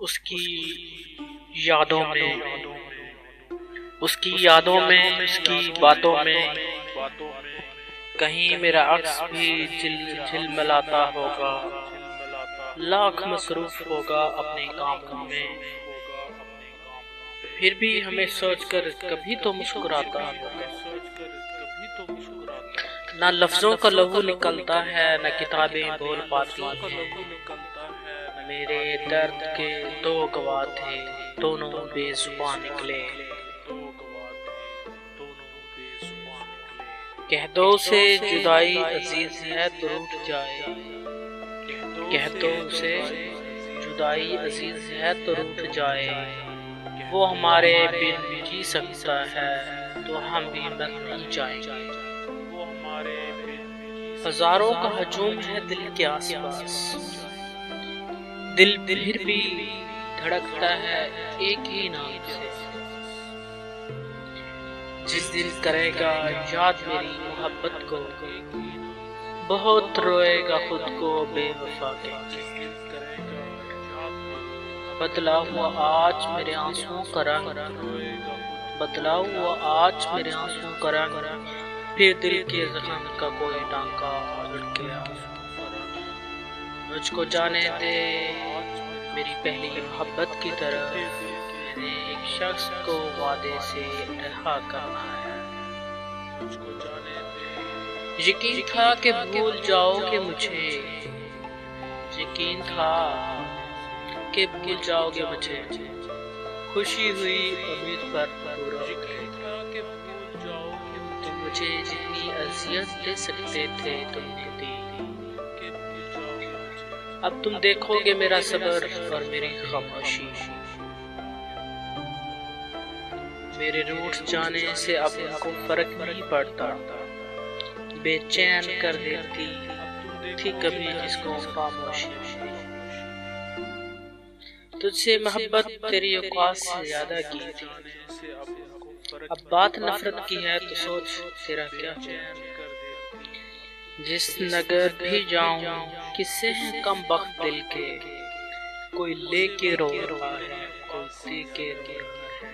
اس کی یادوں میں، اس کی یادوں میں، اس کی باتوں میں کہیں میرا عکس بھی جھلملاتا ہوگا، لاکھ مصروف ہوگا اپنے کاموں میں، پھر بھی ہمیں سوچ کر کبھی تو مسکراتا ہوگا۔ نہ لفظوں کا لہو نکلتا ہے، نہ کتابیں بول پاتی ہیں، میرے درد کے دو گواہ تھے، دونوں بے زبان نکلے۔ کہہ دو اسے جدائی عزیز ہے تو روٹھ جائے، کہہ دو اسے جدائی عزیز ہے تو روٹھ جائے، وہ ہمارے بن جی سکتا ہے تو ہم بھی مر نہیں جائیں گے۔ ہزاروں کا ہجوم ہے دل کے آس پاس، دل پھر بھی دھڑکتا ہے ایک ہی نام سے، جس دل کرے گا یاد میری محبت کو، بہت روئے گا خود کو بے وفا کہہ کے۔ بدلا ہوا آج میرے آنسوؤں کا رنگ، بدلا ہوا آج میرے آنسوؤں کا رنگ، پھر دل کے زخم کا کوئی ٹانکا لٹ گیا۔ مجھ کو جانے دے میری پہلی محبت کی طرف، میں نے ایک شخص کو وعدے سے رہا کرنا ہے۔ یقین تھا کہ بھول جاؤ گے مجھے، یقین تھا کہ بھول جاؤ گے مجھے، خوشی ہوئی امید پر پورا ہو گئے، تم مجھے جتنی اذیت دے سکتے تھے تم نے دی، اب تم دیکھو گے میرا صبر اور میری خاموشی، میرے روٹھ جانے سے اب ان کو فرق نہیں پڑتا، بے چین کر دیتی تھی کبھی جس کو خاموشی، تجھ سے محبت تیری اوقات سے زیادہ کی تھی، اب بات نفرت کی ہے تو سوچ تیرا کیا ہو۔ جس نگر بھی جاؤں قصے ہیں کم بخت دل کے، کوئی لے کے رو رہا ہے کوئی دے کے رو رہا ہے،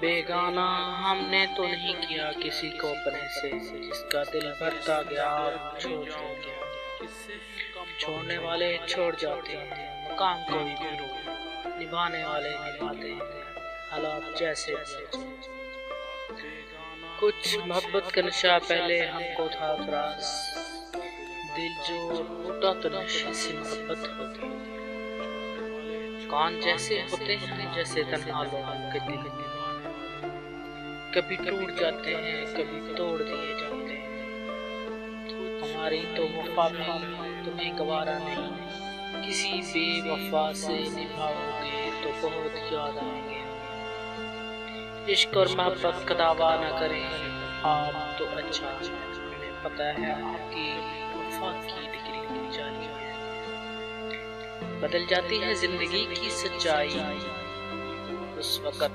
بیگانہ ہم نے تو نہیں کیا کسی کو اپنے سے، جس کا دل بھرتا گیا اور چھوڑ گیا، چھوڑنے والے چھوڑ جاتے ہیں، مقام کوئی بھی ہو، نبھانے والے نبھاتے ہیں، حالات جیسے تھے۔ کچھ محبت کا نشہ پہلے ہم کو تھا فراز، دل جو ٹوٹا تو نشے سے محبت ہوتی، کان جیسے ہوتے ہیں جیسے تنہا لوگوں کے دل، کبھی ٹوٹ جاتے ہیں کبھی توڑ دیے جاتے ہیں، ہماری تو وفا میں تمہیں گوارا نہیں، کسی بے وفا سے نبھاؤ گے تو بہت یاد آئیں گے۔ عشق اور محبت کا دعویٰ نہ کریں آپ تو اچھا، ہمیں پتہ ہے آپ کی وفا کی ڈگری جانی ہے، بدل جاتی ہے زندگی کی سچائی اس وقت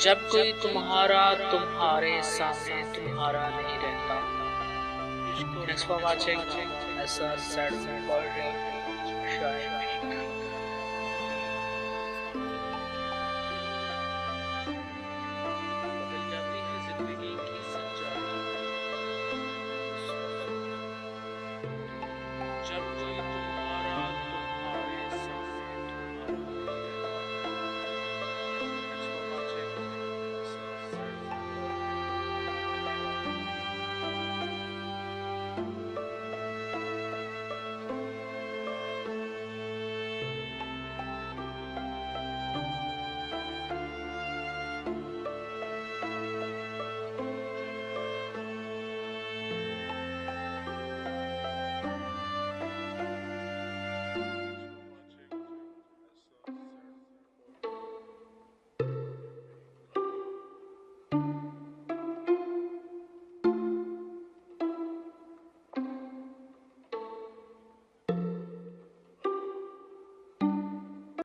جب کوئی تمہارا تمہارے سامنے تمہارا نہیں رہتا۔ Thanks for watching. SR Sad Poetry.